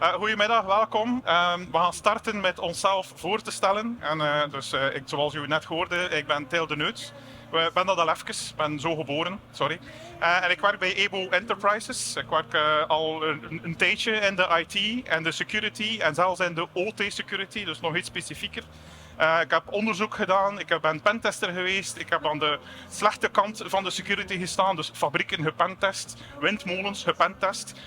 Goedemiddag, welkom. We gaan starten met onszelf voor te stellen. Zoals u net hoorde, ik ben Til de Neuts. Ik ben dat al even, ik ben zo geboren, sorry. En ik werk bij EBO Enterprises. Ik werk al een tijdje in de IT en de security en zelfs in de OT-security, dus nog iets specifieker. Ik heb onderzoek gedaan, ik ben pentester geweest, ik heb aan de slechte kant van de security gestaan, dus fabrieken gepentest, windmolens gepentest,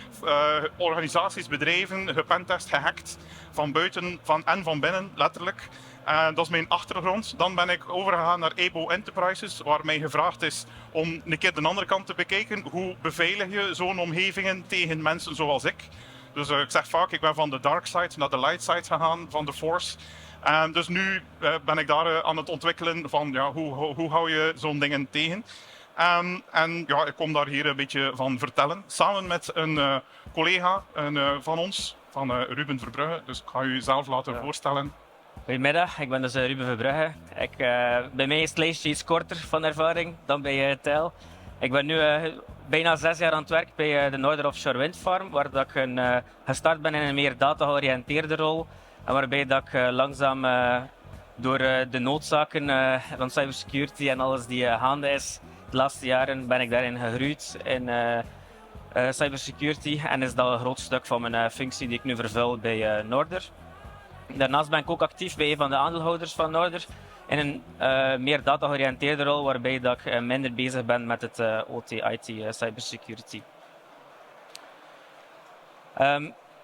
organisaties, bedrijven gepentest, gehackt, van buiten en van binnen, letterlijk. Dat is mijn achtergrond. Dan ben ik overgegaan naar ABISS Enterprises, waar mij gevraagd is om een keer de andere kant te bekijken. Hoe beveilig je zo'n omgevingen tegen mensen zoals ik? Dus ik zeg vaak, ik ben van de dark side naar de light side gegaan, van de force. Dus nu ben ik daar aan het ontwikkelen van ja, hoe hou je zo'n dingen tegen. Ik kom daar hier een beetje van vertellen. Samen met een collega van ons, van Ruben Verbrugge. Dus ik ga u zelf laten voorstellen. Goedemiddag, ik ben dus Ruben Verbrugge. Bij mij is het lijstje iets korter van ervaring dan bij Til. Ik ben nu bijna 6 jaar aan het werk bij de Noorder Offshore Windfarm, waar dat ik gestart ben in een meer data-georiënteerde rol. En waarbij dat ik langzaam door de noodzaken van cybersecurity en alles die gaande is, de laatste jaren ben ik daarin gegroeid in cybersecurity en is dat een groot stuk van mijn functie die ik nu vervul bij Noorder. Daarnaast ben ik ook actief bij een van de aandeelhouders van Noorder in een meer data-georiënteerde rol, waarbij dat ik minder bezig ben met het OT-IT cybersecurity.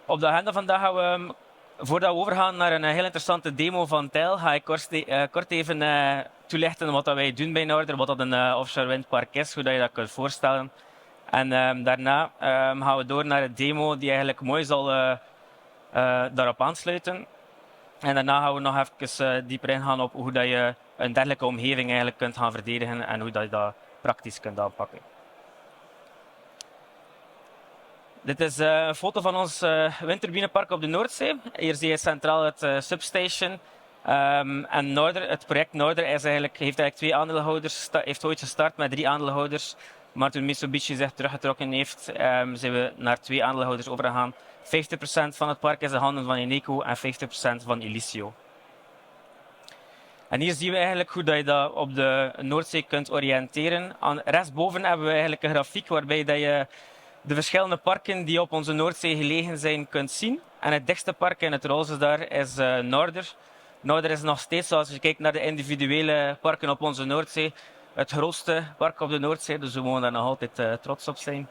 Op de agenda vandaag gaan we, voordat we overgaan naar een heel interessante demo van Til, ga ik kort even toelichten wat wij doen bij Noorder, wat dat een offshore windpark is, hoe dat je dat kunt voorstellen. En daarna gaan we door naar een demo die eigenlijk mooi zal daarop aansluiten. En daarna gaan we nog even dieper ingaan op hoe dat je een dergelijke omgeving eigenlijk kunt gaan verdedigen en hoe dat je dat praktisch kunt aanpakken. Dit is een foto van ons windturbinepark op de Noordzee. Hier zie je centraal het substation. En Noorder, het project Noorder heeft eigenlijk 2 aandeelhouders. Heeft ooit gestart met 3 aandeelhouders. Maar toen Mitsubishi zich teruggetrokken heeft, zijn we naar 2 aandeelhouders overgegaan. 50% van het park is in handen van Eneco en 50% van Elisio. En hier zien we eigenlijk hoe dat je dat op de Noordzee kunt oriënteren. Rechtsboven hebben we eigenlijk een grafiek waarbij dat je de verschillende parken die op onze Noordzee gelegen zijn kunt zien. En het dichtste park in het roze daar is Noorder. Noorder is nog steeds, als je kijkt naar de individuele parken op onze Noordzee, het grootste park op de Noordzee, dus we mogen daar nog altijd trots op zijn.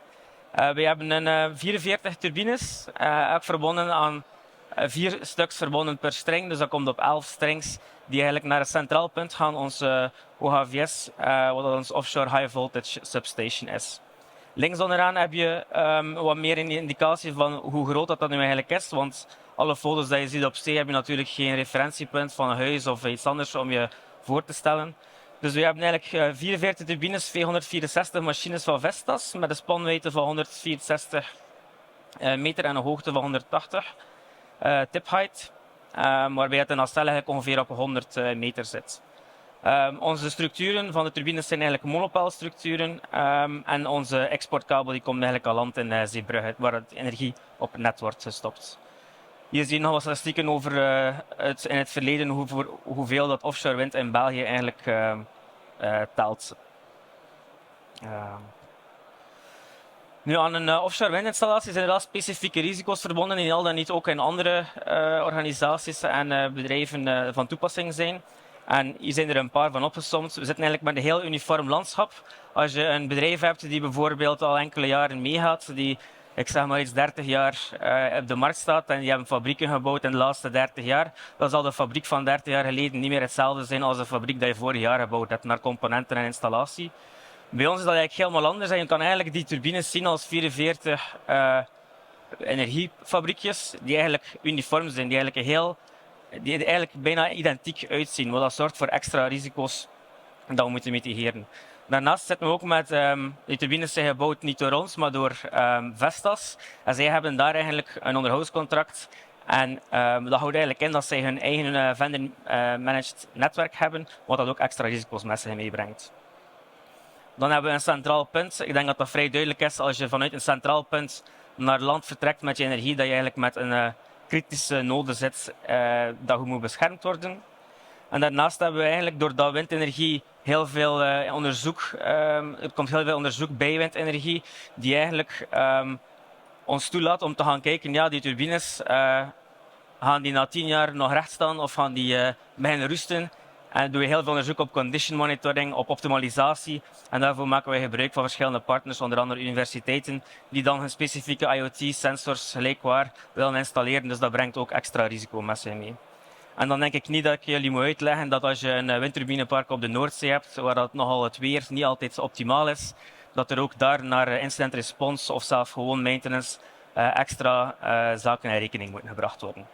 We hebben 44 turbines, elk verbonden aan 4 stuks verbonden per string, dus dat komt op 11 strings die eigenlijk naar een centraal punt gaan, ons OHVS, wat ons Offshore High Voltage Substation is. Links onderaan heb je wat meer een indicatie van hoe groot dat nu eigenlijk is, want alle foto's die je ziet op zee heb je natuurlijk geen referentiepunt van een huis of iets anders om je voor te stellen. Dus we hebben eigenlijk 44 turbines, 264 machines van Vestas met een spanwijdte van 164 meter en een hoogte van 180 tip height, waarbij het nacelle eigenlijk ongeveer op 100 meter zit. Onze structuren van de turbines zijn eigenlijk monopaalstructuren en onze exportkabel die komt eigenlijk aan land in Zeebrugge, waar de energie op het net wordt gestopt. Hier zie je nog wat statistieken over in het verleden hoeveel dat offshore wind in België eigenlijk telt. Nu, aan een offshore windinstallatie zijn er wel specifieke risico's verbonden die al dan niet ook in andere organisaties en bedrijven van toepassing zijn. En hier zijn er een paar van opgesomd. We zitten eigenlijk met een heel uniform landschap. Als je een bedrijf hebt die bijvoorbeeld al enkele jaren meegaat, die ik zeg maar iets 30 jaar op de markt staat en die hebben fabrieken gebouwd in de laatste 30 jaar, dan zal de fabriek van 30 jaar geleden niet meer hetzelfde zijn als de fabriek die je vorig jaar gebouwd hebt naar componenten en installatie. Bij ons is dat eigenlijk helemaal anders en je kan eigenlijk die turbines zien als 44 energiefabriekjes die eigenlijk uniform zijn, die eigenlijk bijna identiek uitzien, wat dat zorgt voor extra risico's dat we moeten mitigeren. Daarnaast zitten we ook met, die turbines zijn gebouwd niet door ons, maar door Vestas. En zij hebben daar eigenlijk een onderhoudscontract. En dat houdt eigenlijk in dat zij hun eigen vendor-managed netwerk hebben, wat dat ook extra risico's met zich meebrengt. Dan hebben we een centraal punt. Ik denk dat dat vrij duidelijk is als je vanuit een centraal punt naar land vertrekt met je energie, dat je eigenlijk met een kritische node zit dat goed moet beschermd worden. En daarnaast hebben we eigenlijk doordat windenergie heel veel onderzoek, er komt heel veel onderzoek bij windenergie, die eigenlijk ons toelaat om te gaan kijken, ja, die turbines, gaan die na 10 jaar nog recht staan of gaan die beginnen rusten? En doen we heel veel onderzoek op condition monitoring, op optimalisatie. En daarvoor maken wij gebruik van verschillende partners, onder andere universiteiten, die dan hun specifieke IoT-sensors gelijkwaar willen installeren. Dus dat brengt ook extra risico met zich mee. En dan denk ik niet dat ik jullie moet uitleggen dat als je een windturbinepark op de Noordzee hebt, waar dat nogal het weer niet altijd optimaal is, dat er ook daar naar incident response of zelfs gewoon maintenance extra zaken in rekening moeten gebracht worden.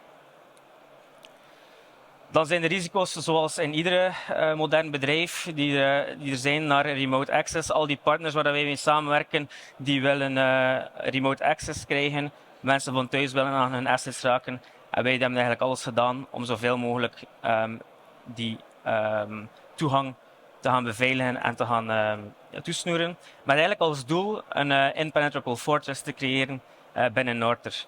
Dan zijn de risico's zoals in iedere modern bedrijf die er zijn naar remote access. Al die partners waar wij mee samenwerken, die willen remote access krijgen. Mensen van thuis willen aan hun assets raken. En wij hebben eigenlijk alles gedaan om zoveel mogelijk die toegang te gaan beveiligen en te gaan toesnoeren. Met eigenlijk als doel een impenetrable fortress te creëren binnen Norther.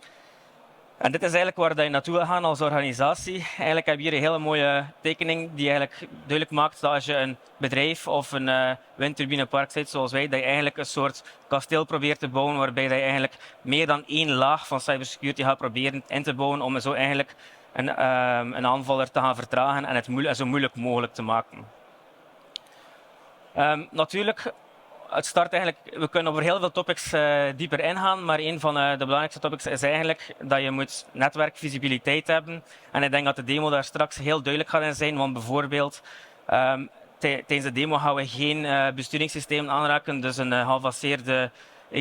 En dit is eigenlijk waar je naartoe wil gaan als organisatie. Eigenlijk heb je hier een hele mooie tekening die eigenlijk duidelijk maakt dat als je een bedrijf of een windturbinepark zit zoals wij, dat je eigenlijk een soort kasteel probeert te bouwen waarbij je eigenlijk meer dan 1 laag van cybersecurity gaat proberen in te bouwen om zo eigenlijk een aanvaller te gaan vertragen en het zo moeilijk mogelijk te maken. Natuurlijk, het start eigenlijk, we kunnen over heel veel topics dieper ingaan, maar een van de belangrijkste topics is eigenlijk dat je moet netwerkvisibiliteit hebben. En ik denk dat de demo daar straks heel duidelijk gaat in zijn, want bijvoorbeeld tijdens de demo gaan we geen besturingssysteem aanraken, dus een geavanceerde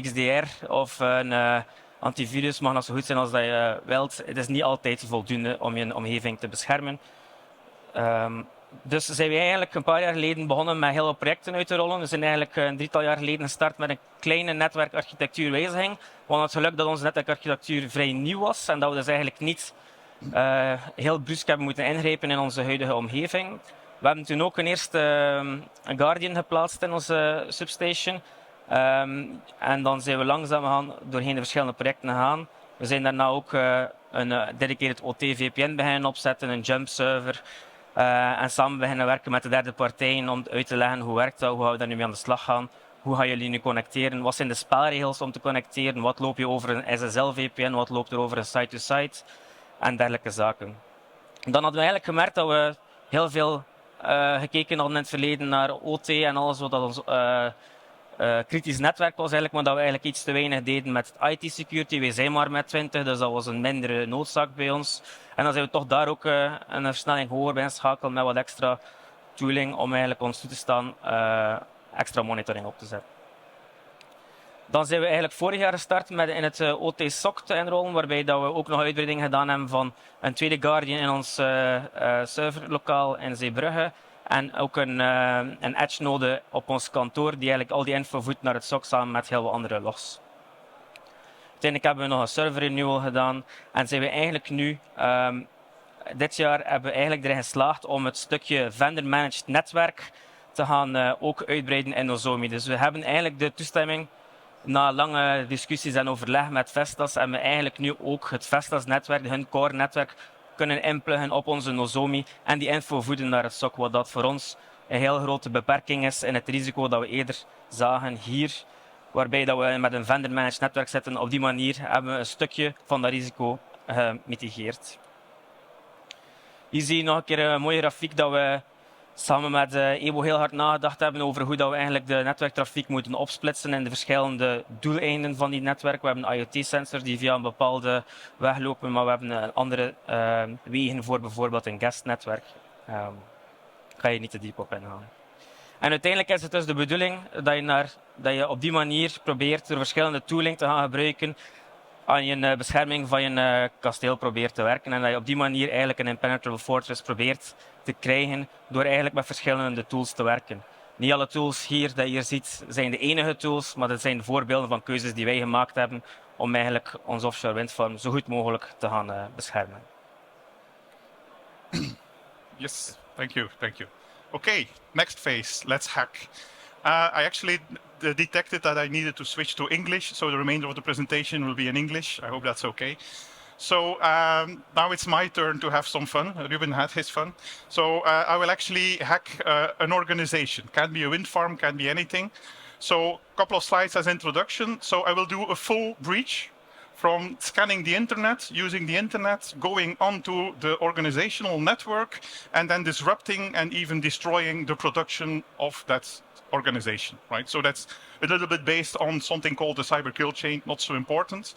XDR of een antivirus mag nog zo goed zijn als dat je wilt. Het is niet altijd voldoende om je omgeving te beschermen. Dus zijn we eigenlijk een paar jaar geleden begonnen met heel veel projecten uit te rollen. We zijn eigenlijk een 3-tal jaar geleden gestart met een kleine netwerkarchitectuurwijziging. We hadden het geluk dat onze netwerkarchitectuur vrij nieuw was en dat we dus eigenlijk niet heel brusk hebben moeten ingrijpen in onze huidige omgeving. We hebben toen ook een eerste Guardian geplaatst in onze substation. En dan zijn we langzaam doorheen de verschillende projecten gegaan. We zijn daarna ook een dedicated OT-VPN beginnen opzetten, een jump server. En samen beginnen werken met de derde partijen om uit te leggen hoe werkt dat, hoe gaan we daar nu mee aan de slag gaan, hoe gaan jullie nu connecteren, wat zijn de spelregels om te connecteren, wat loop je over een SSL-VPN, wat loopt er over een site-to-site en dergelijke zaken. Dan hadden we eigenlijk gemerkt dat we heel veel gekeken hadden in het verleden naar OT en alles wat ons kritisch netwerk was eigenlijk, maar dat we eigenlijk iets te weinig deden met IT-security. We zijn maar met 20, dus dat was een mindere noodzaak bij ons. En dan zijn we toch daar ook een versnelling hoger bij inschakelen met wat extra tooling om eigenlijk ons toe te staan extra monitoring op te zetten. Dan zijn we eigenlijk vorig jaar gestart met in het OT-SOC te enrollen, waarbij dat we ook nog uitbreiding gedaan hebben van een tweede Guardian in ons serverlokaal in Zeebrugge. En ook een edge-node op ons kantoor die eigenlijk al die info voedt naar het SOC samen met heel wat andere logs. Uiteindelijk hebben we nog een server renewal gedaan en zijn we eigenlijk nu, dit jaar hebben we eigenlijk erin geslaagd om het stukje vendor-managed netwerk te gaan ook uitbreiden in Nozomi. Dus we hebben eigenlijk de toestemming na lange discussies en overleg met Vestas hebben we eigenlijk nu ook het Vestas-netwerk, hun core-netwerk, kunnen inpluggen op onze Nozomi en die info voeden naar het SOC, wat dat voor ons een heel grote beperking is in het risico dat we eerder zagen hier, waarbij dat we met een vendor-managed netwerk zitten. Op die manier hebben we een stukje van dat risico gemitigeerd. Hier zie je nog een keer een mooie grafiek dat we samen met EBO heel hard nagedacht hebben over hoe dat we eigenlijk de netwerktrafiek moeten opsplitsen in de verschillende doeleinden van die netwerk. We hebben IoT-sensors die via een bepaalde weg lopen, maar we hebben andere wegen voor bijvoorbeeld een guest-netwerk. Ga je niet te diep op ingaan. En uiteindelijk is het dus de bedoeling dat je op die manier probeert door verschillende tooling te gaan gebruiken aan je bescherming van je kasteel probeert te werken en dat je op die manier eigenlijk een impenetrable fortress probeert te krijgen door eigenlijk met verschillende tools te werken. Niet alle tools hier dat je hier ziet zijn de enige tools, maar dat zijn voorbeelden van keuzes die wij gemaakt hebben om eigenlijk onze offshore windfarm zo goed mogelijk te gaan beschermen. Yes, thank you. Okay, next phase, let's hack. I actually detected that I needed to switch to English, so the remainder of the presentation will be in English. I hope that's okay. So now it's my turn to have some fun. Ruben had his fun. So I will actually hack an organization. Can be a wind farm, can be anything. So a couple of slides as introduction. So I will do a full breach from scanning the internet, using the internet, going onto the organizational network, and then disrupting and even destroying the production of that organization, right? So that's a little bit based on something called the cyber kill chain, not so important.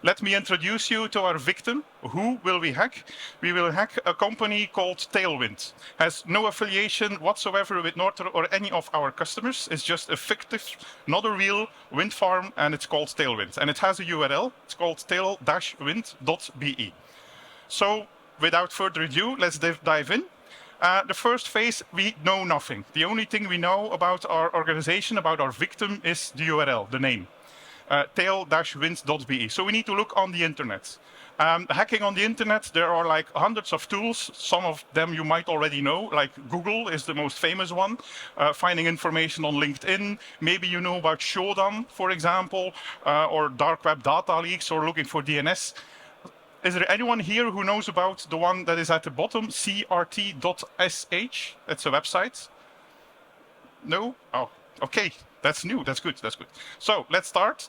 Let me introduce you to our victim. Who will we hack? We will hack a company called Tailwind. Has no affiliation whatsoever with Norther or any of our customers. It's just a fictive, not a real wind farm, and it's called Tailwind. And it has a URL. It's called tail-wind.be. So without further ado, let's dive in. The first phase, we know nothing. The only thing we know about our organization, about our victim, is the URL, the name. tail-wind.be. So we need to look on the internet. Hacking on the internet, there are like hundreds of tools. Some of them you might already know, like Google is the most famous one. Finding information on LinkedIn. Maybe you know about Shodan, for example, or dark web data leaks, or looking for DNS. Is there anyone here who knows about the one that is at the bottom, crt.sh? That's a website. No? Oh, okay. That's new. That's good. That's good. So let's start.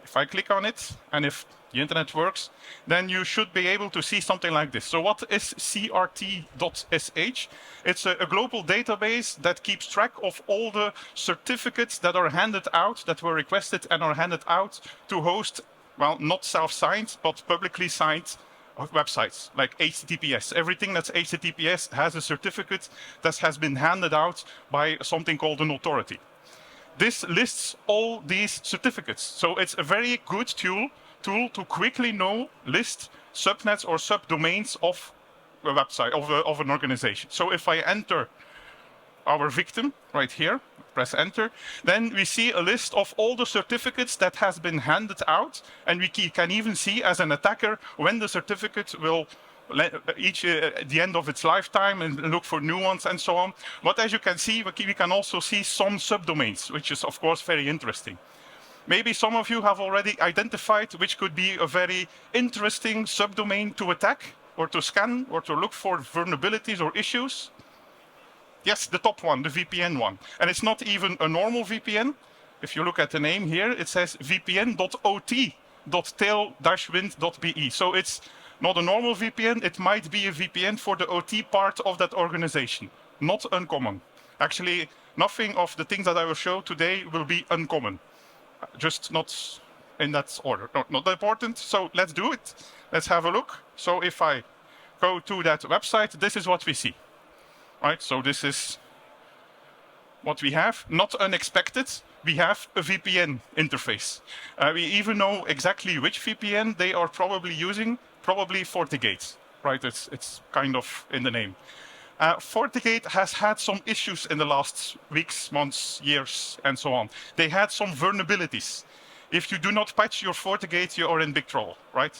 If I click on it, and if the internet works, then you should be able to see something like this. So what is crt.sh? It's a global database that keeps track of all the certificates that are handed out, that were requested and are handed out to host, well, not self-signed, but publicly signed websites like HTTPS. Everything that's HTTPS has a certificate that has been handed out by something called an authority. This lists all these certificates. So it's a very good tool to quickly list subnets or subdomains of a website, of an organization. So if I enter our victim right here, press enter, then we see a list of all the certificates that has been handed out, and we can even see as an attacker when the certificate will each at the end of its lifetime and look for new ones and so on. But as you can see, we can also see some subdomains, which is of course very interesting. Maybe some of you have already identified which could be a very interesting subdomain to attack or to scan or to look for vulnerabilities or issues. Yes, the top one, the VPN one. And it's not even a normal VPN. If you look at the name here, it says vpn.ot.tail-wind.be. So it's not a normal VPN, it might be a VPN for the OT part of that organization. Not uncommon. Actually, nothing of the things that I will show today will be uncommon. Just not in that order. No, not important, so let's do it. Let's have a look. So if I go to that website, this is what we see. Right, so this is what we have. Not unexpected, we have a VPN interface. We even know exactly which VPN they are probably using, probably FortiGate. Right, it's kind of in the name. FortiGate has had some issues in the last weeks, months, years, and so on. They had some vulnerabilities. If you do not patch your FortiGate, you are in big trouble, right?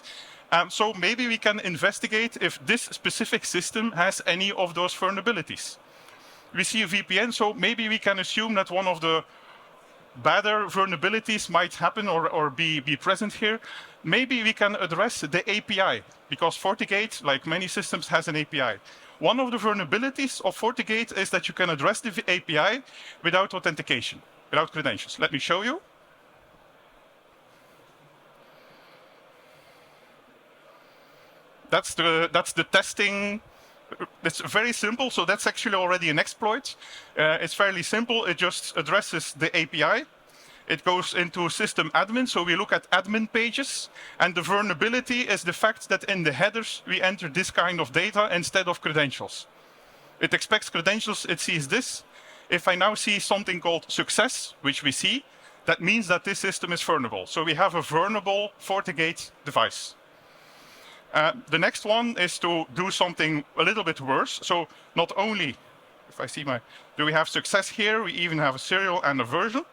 So maybe we can investigate if this specific system has any of those vulnerabilities. We see a VPN, so maybe we can assume that one of the better vulnerabilities might happen or be present here. Maybe we can address the API, because FortiGate, like many systems, has an API. One of the vulnerabilities of FortiGate is that you can address the API without authentication, without credentials. Let me show you. That's the testing. It's very simple, so that's actually already an exploit. It's fairly simple. It just addresses the API. It goes into system admin, so we look at admin pages, and the vulnerability is the fact that in the headers we enter this kind of data instead of credentials. It expects credentials, it sees this. If I now see something called success, which we see, that means that this system is vulnerable. So we have a vulnerable FortiGate device. The next one is to do something a little bit worse. So not only, if I see do we have success here, we even have a serial and a version.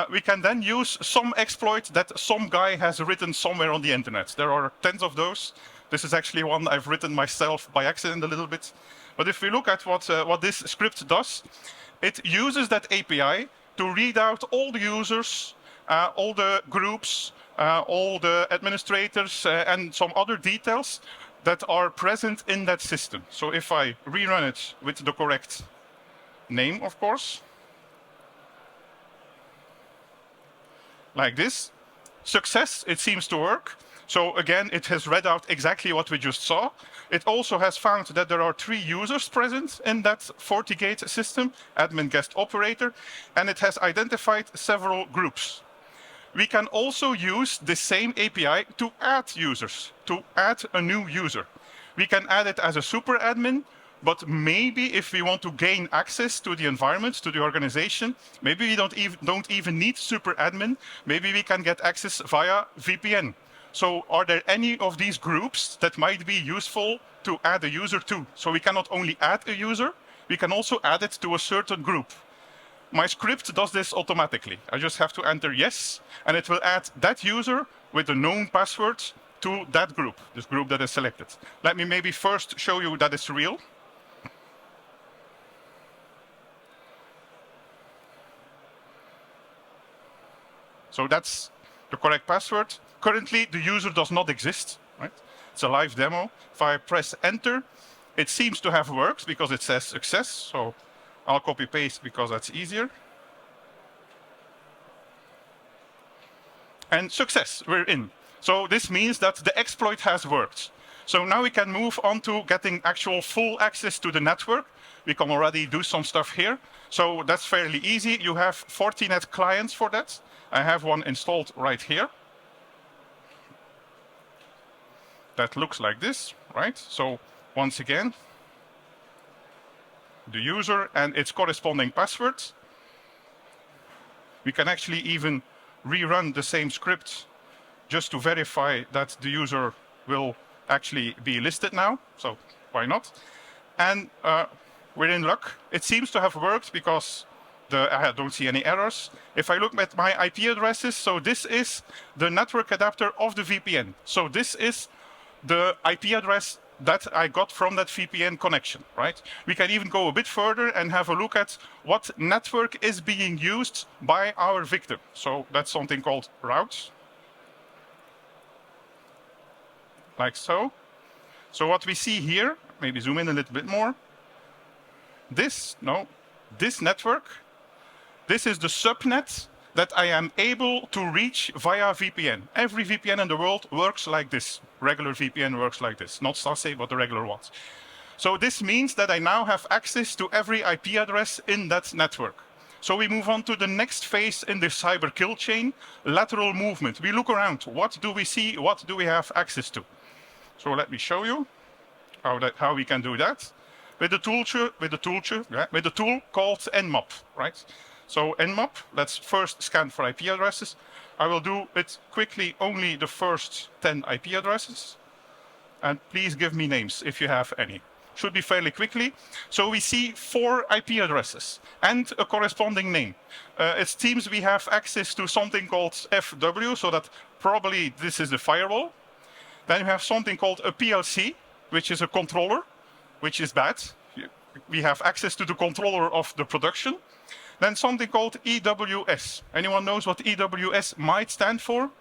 We can then use some exploit that some guy has written somewhere on the internet. There are tens of those. This is actually one I've written myself by accident a little bit. But if we look at what this script does, it uses that API to read out all the users, all the groups, all the administrators, and some other details that are present in that system. So if I rerun it with the correct name, of course, like this, success, it seems to work. So again, it has read out exactly what we just saw. It also has found that there are 3 users present in that FortiGate system, admin, guest, operator, and it has identified several groups. We can also use the same API to add users, to add a new user. We can add it as a super admin, but maybe if we want to gain access to the environment, to the organization, maybe we don't even need super admin. Maybe we can get access via VPN. So are there any of these groups that might be useful to add a user to? So we cannot only add a user, we can also add it to a certain group. My script does this automatically. I just have to enter yes, and it will add that user with the known password to that group, this group that is selected. Let me maybe first show you that it's real. So that's the correct password. Currently, the user does not exist, right? It's a live demo. If I press enter, it seems to have worked because it says success. So I'll copy paste because that's easier. And success, we're in. So this means that the exploit has worked. So now we can move on to getting actual full access to the network. We can already do some stuff here. So that's fairly easy. You have Fortinet clients for that. I have one installed right here. That looks like this, right? So once again, the user and its corresponding password. We can actually even rerun the same script just to verify that the user will actually be listed now. So why not? And we're in luck. It seems to have worked because I don't see any errors. If I look at my IP addresses, so this is the network adapter of the VPN. So this is the IP address that I got from that VPN connection, right? We can even go a bit further and have a look at what network is being used by our victim. So that's something called routes, like so. So what we see here, maybe zoom in a little bit more. This network, this is the subnet that I am able to reach via VPN. Every VPN in the world works like this. Regular VPN works like this, not SASE, but the regular ones. So this means that I now have access to every IP address in that network. So we move on to the next phase in the cyber kill chain, lateral movement. We look around. What do we see? What do we have access to? So let me show you how we can do that with the tool called Nmap, right? So Nmap, let's first scan for IP addresses. I will do it quickly, only the first 10 IP addresses. And please give me names if you have any. Should be fairly quickly. So we see 4 IP addresses and a corresponding name. It seems we have access to something called FW, so that probably this is the firewall. Then we have something called a PLC, which is a controller, which is bad. We have access to the controller of the production. Then something called EWS. Anyone knows what EWS might stand for?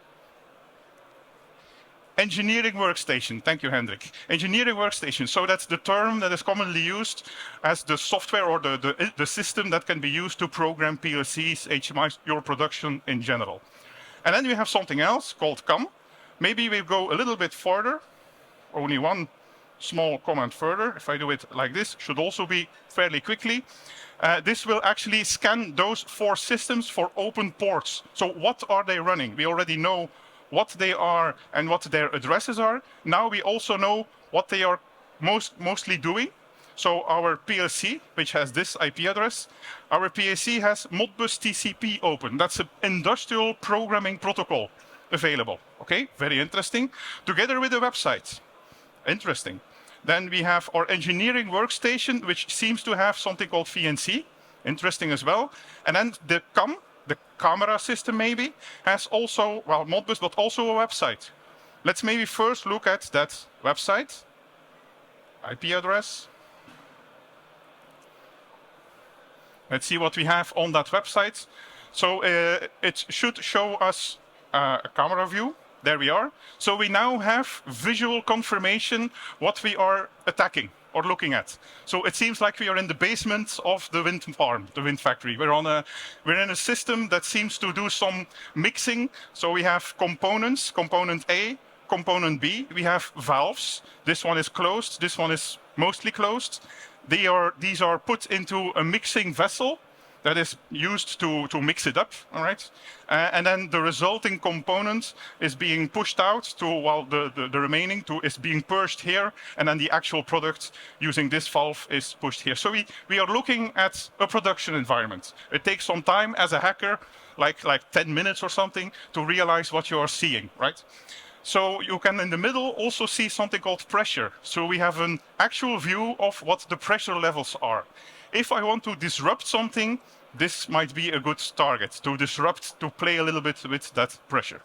Engineering workstation. Thank you, Hendrik. Engineering workstation. So that's the term that is commonly used as the software or the system that can be used to program PLCs, HMIs, your production in general. And then we have something else called CAM. Maybe we go a little bit further. Only one small comment further. If I do it like this, should also be fairly quickly. This will actually scan those 4 systems for open ports. So what are they running? We already know what they are and what their addresses are. Now we also know what they are mostly doing. So our PLC, which has this IP address, our PLC has Modbus TCP open. That's an industrial programming protocol available. Okay, very interesting. Together with the website. Interesting. Then we have our engineering workstation, which seems to have something called VNC. Interesting as well. And then the CAM, the camera system maybe, has also, well, Modbus, but also a website. Let's maybe first look at that website. IP address. Let's see what we have on that website. So it should show us a camera view. There we are. So we now have visual confirmation what we are attacking or looking at. So it seems like we are in the basement of the wind farm, the wind factory. We're in a system that seems to do some mixing. So we have components, component A, component B. We have valves. This one is closed. This one is mostly closed. These are put into a mixing vessel that is used to mix it up, all right? And then the resulting component is being pushed out to, well, the remaining is being purged here, and then the actual product using this valve is pushed here. So we are looking at a production environment. It takes some time as a hacker, like 10 minutes or something, to realize what you are seeing, right? So you can in the middle also see something called pressure. So we have an actual view of what the pressure levels are. If I want to disrupt something, this might be a good target to disrupt, to play a little bit with that pressure.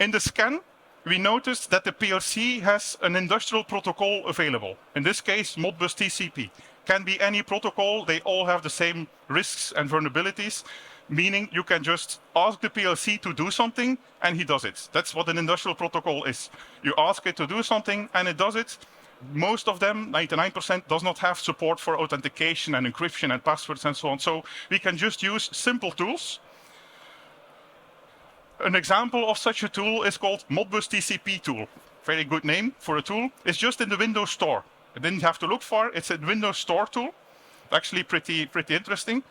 In the scan, we noticed that the PLC has an industrial protocol available. In this case, Modbus TCP. Can be any protocol, they all have the same risks and vulnerabilities, meaning you can just ask the PLC to do something and he does it. That's what an industrial protocol is. You ask it to do something and it does it. Most of them, 99%, does not have support for authentication and encryption and passwords and so on. So we can just use simple tools. An example of such a tool is called Modbus TCP tool. Very good name for a tool. It's just in the Windows Store. I didn't have to look far. It's a Windows Store tool. Actually pretty interesting.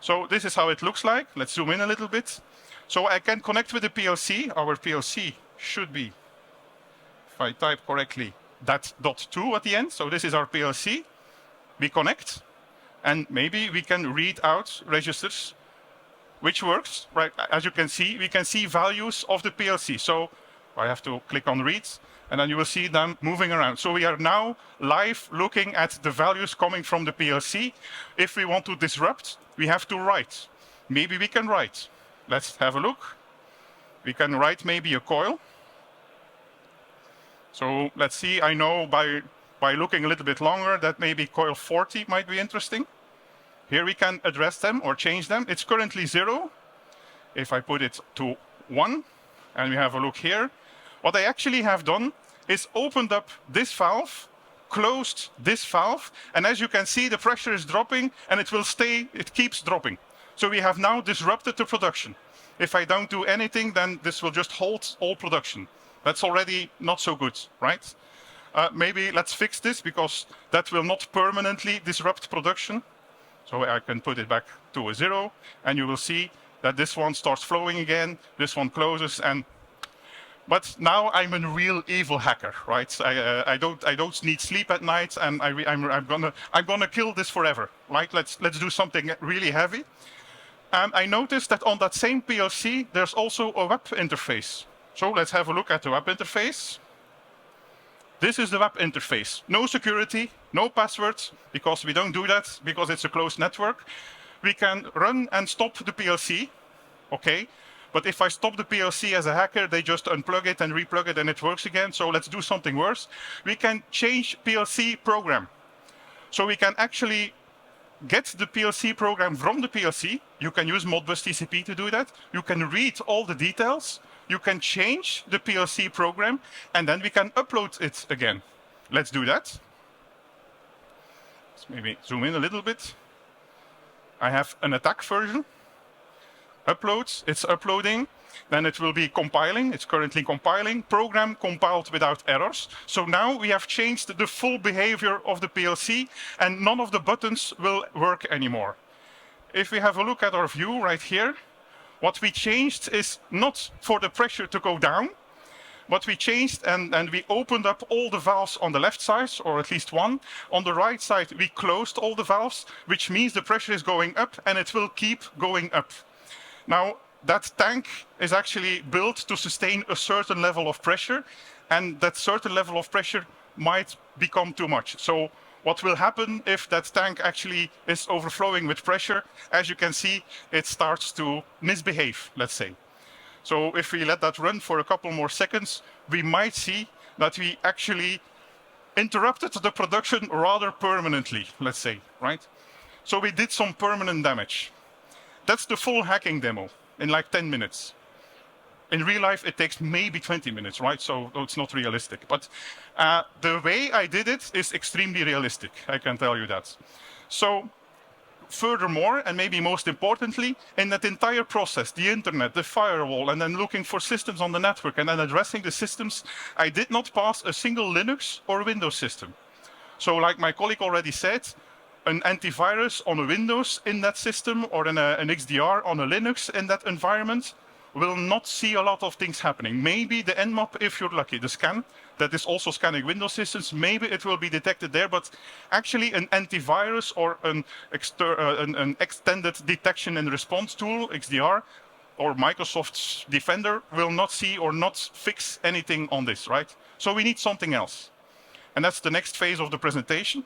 So this is how it looks like. Let's zoom in a little bit. So I can connect with the PLC. Our PLC should be, if I type correctly, that .2 at the end. So this is our PLC. We connect, and maybe we can read out registers, which works, right? As you can see, we can see values of the PLC. So I have to click on read, and then you will see them moving around. So we are now live looking at the values coming from the PLC. If we want to disrupt, we have to write. Maybe we can write. Let's have a look. We can write maybe a coil. So let's see, I know by looking a little bit longer that maybe coil 40 might be interesting. Here we can address them or change them. It's currently 0. If I put it to 1, and we have a look here, what I actually have done is opened up this valve, closed this valve, and as you can see, the pressure is dropping, and it will stay, it keeps dropping. So we have now disrupted the production. If I don't do anything, then this will just hold all production. That's already not so good, right? Maybe let's fix this, because that will not permanently disrupt production. So I can put it back to a 0, and you will see that this one starts flowing again, this one closes, but now I'm a real evil hacker, right? I don't need sleep at night, and I'm gonna kill this forever. Right? Let's do something really heavy. I noticed that on that same PLC, there's also a web interface. So let's have a look at the web interface. This is the web interface. No security, no passwords, because we don't do that, because it's a closed network. We can run and stop the PLC, okay? But if I stop the PLC as a hacker, they just unplug it and replug it and it works again. So let's do something worse. We can change PLC program. So we can actually get the PLC program from the PLC. You can use Modbus TCP to do that. You can read all the details. You can change the PLC program, and then we can upload it again. Let's do that. Let's maybe zoom in a little bit. I have an attack version. Uploads, it's uploading. Then it will be compiling. It's currently compiling. Program compiled without errors. So now we have changed the full behavior of the PLC, and none of the buttons will work anymore. If we have a look at our view right here, what we changed is not for the pressure to go down. What we changed, and we opened up all the valves on the left side, or at least one. On the right side, we closed all the valves, which means the pressure is going up, and it will keep going up. Now, that tank is actually built to sustain a certain level of pressure, and that certain level of pressure might become too much. So what will happen if that tank actually is overflowing with pressure? As you can see, it starts to misbehave, let's say. So if we let that run for a couple more seconds, we might see that we actually interrupted the production rather permanently, let's say, right? So we did some permanent damage. That's the full hacking demo in like 10 minutes. In real life, it takes maybe 20 minutes, right? So it's not realistic. But the way I did it is extremely realistic, I can tell you that. So furthermore, and maybe most importantly, in that entire process, the internet, the firewall, and then looking for systems on the network, and then addressing the systems, I did not pass a single Linux or Windows system. So like my colleague already said, an antivirus on a Windows in that system or an XDR on a Linux in that environment will not see a lot of things happening. Maybe the Nmap, if you're lucky, the scan, that is also scanning Windows systems, maybe it will be detected there, but actually an antivirus or an extended detection and response tool, XDR, or Microsoft's Defender will not see or not fix anything on this, right? So we need something else. And that's the next phase of the presentation.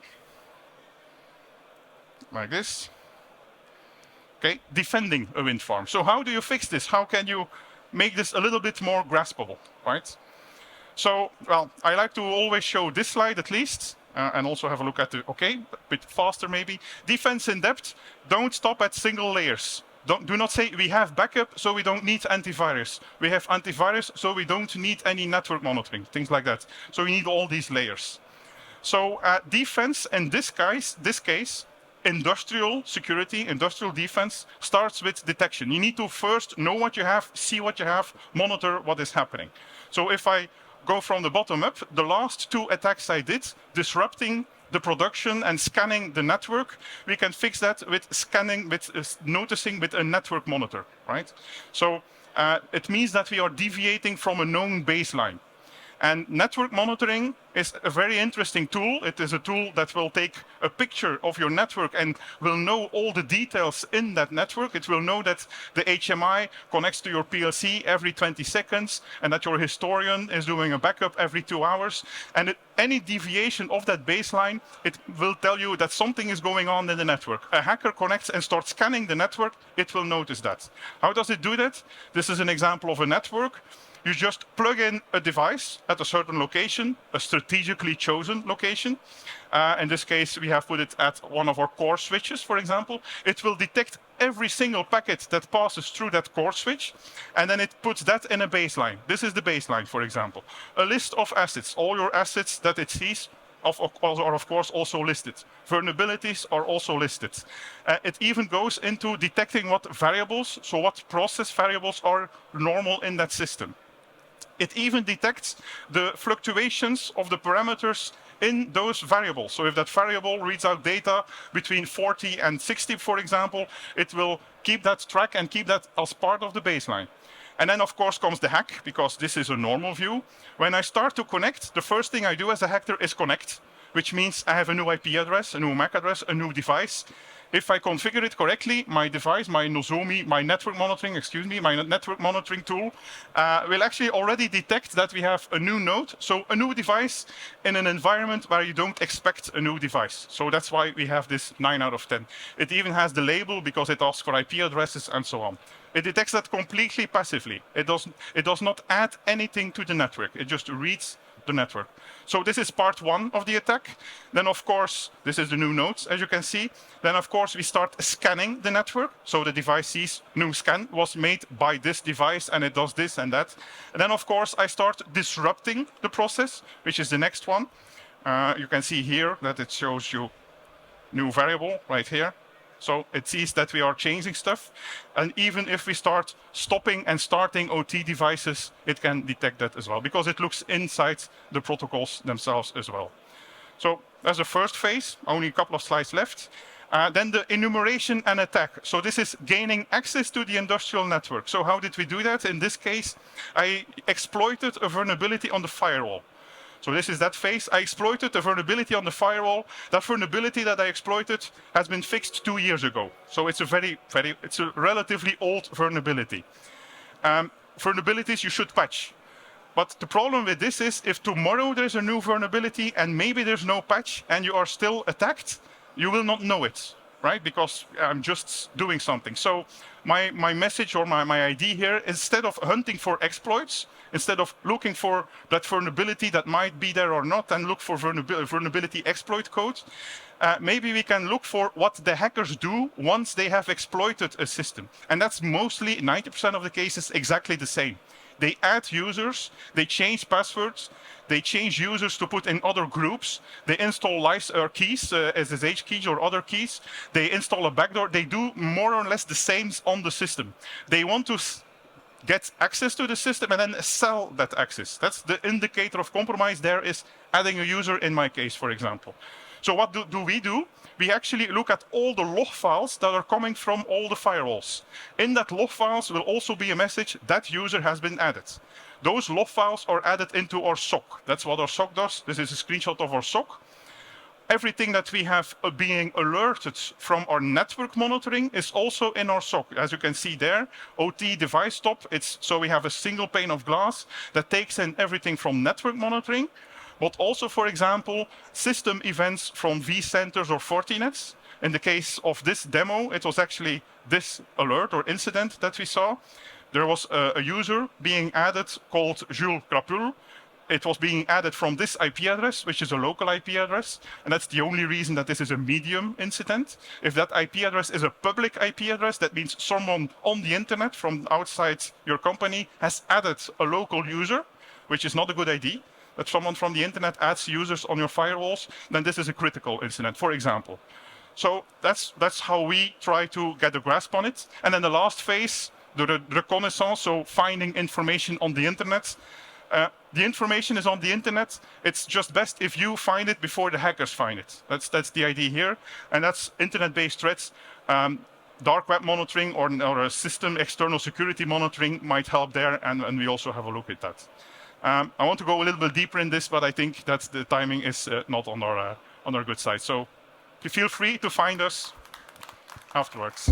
Like this. Okay, defending a wind farm. So how do you fix this? How can you make this a little bit more graspable, right? So, well, I like to always show this slide at least, and also have a look at the, okay, a bit faster maybe. Defense in depth, don't stop at single layers. Do not say we have backup, so we don't need antivirus. We have antivirus, so we don't need any network monitoring, things like that. So we need all these layers. So defense in this case, industrial security, industrial defense starts with detection. You need to first know what you have, see what you have, monitor what is happening. So if I go from the bottom up, the last two attacks I did, disrupting the production and scanning the network, we can fix that with scanning, with noticing with a network monitor, right? So it means that we are deviating from a known baseline. And network monitoring is a very interesting tool. It is a tool that will take a picture of your network and will know all the details in that network. It will know that the HMI connects to your PLC every 20 seconds and that your historian is doing a backup every 2 hours. And any deviation of that baseline, it will tell you that something is going on in the network. A hacker connects and starts scanning the network, it will notice that. How does it do that? This is an example of a network. You just plug in a device at a certain location, a strategically chosen location. In this case, we have put it at one of our core switches, for example. It will detect every single packet that passes through that core switch, and then it puts that in a baseline. This is the baseline, for example. A list of assets, all your assets that it sees, are of course also listed. Vulnerabilities are also listed. It even goes into detecting what variables, so what process variables are normal in that system. It even detects the fluctuations of the parameters in those variables. So if that variable reads out data between 40 and 60, for example, it will keep that track and keep that as part of the baseline. And then, of course, comes the hack, because this is a normal view. When I start to connect, the first thing I do as a hacker is connect, which means I have a new IP address, a new MAC address, a new device. If I configure it correctly, my device, my Nozomi, my network monitoring tool will actually already detect that we have a new node, so a new device in an environment where you don't expect a new device. So that's why we have this 9 out of 10. It even has the label because it asks for IP addresses and so on. It detects that completely passively. It does not add anything to the network. It just reads the network. So this is part one of the attack. Then, of course, this is the new nodes, as you can see. Then, of course, we start scanning the network. So the device sees new scan was made by this device, and it does this and that. And then, of course, I start disrupting the process, which is the next one. You can see here that it shows you new variable right here. So it sees that we are changing stuff. And even if we start stopping and starting OT devices, it can detect that as well, because it looks inside the protocols themselves as well. So that's the first phase, only a couple of slides left. Then the enumeration and attack. So this is gaining access to the industrial network. So how did we do that? In this case, I exploited a vulnerability on the firewall. So this is that phase. I exploited a vulnerability on the firewall. That vulnerability that I exploited has been fixed 2 years ago. So it's it's a relatively old vulnerability. Vulnerabilities you should patch. But the problem with this is if tomorrow there's a new vulnerability and maybe there's no patch and you are still attacked, you will not know it, right? Because I'm just doing something. So my message or my idea here, instead of hunting for exploits, instead of looking for that vulnerability that might be there or not and look for vulnerability exploit code, maybe we can look for what the hackers do once they have exploited a system. And that's mostly, 90% of the cases, exactly the same. They add users, they change passwords, they change users to put in other groups, they install keys, SSH keys or other keys, they install a backdoor, they do more or less the same on the system. They want to get access to the system and then sell that access. That's the indicator of compromise there, is adding a user in my case, for example. So what do we do? We actually look at all the log files that are coming from all the firewalls. In that log files will also be a message that user has been added. Those log files are added into our SOC. That's what our SOC does. This is a screenshot of our SOC. Everything that we have being alerted from our network monitoring is also in our SOC. As you can see there, OT device stop. So we have a single pane of glass that takes in everything from network monitoring, but also, for example, system events from vCenters or Fortinets. In the case of this demo, it was actually this alert or incident that we saw. There was a user being added called Jules Crapule. It was being added from this IP address, which is a local IP address. And that's the only reason that this is a medium incident. If that IP address is a public IP address, that means someone on the internet from outside your company has added a local user, which is not a good idea. That someone from the internet adds users on your firewalls, then this is a critical incident, for example. So that's how we try to get a grasp on it. And then the last phase, the reconnaissance, so finding information on the internet. The information is on the internet. It's just best if you find it before the hackers find it. That's the idea here. And that's internet-based threats. Dark web monitoring or a system external security monitoring might help there, and we also have a look at that. I want to go a little bit deeper in this, but I think that the timing is not on our good side. So feel free to find us afterwards.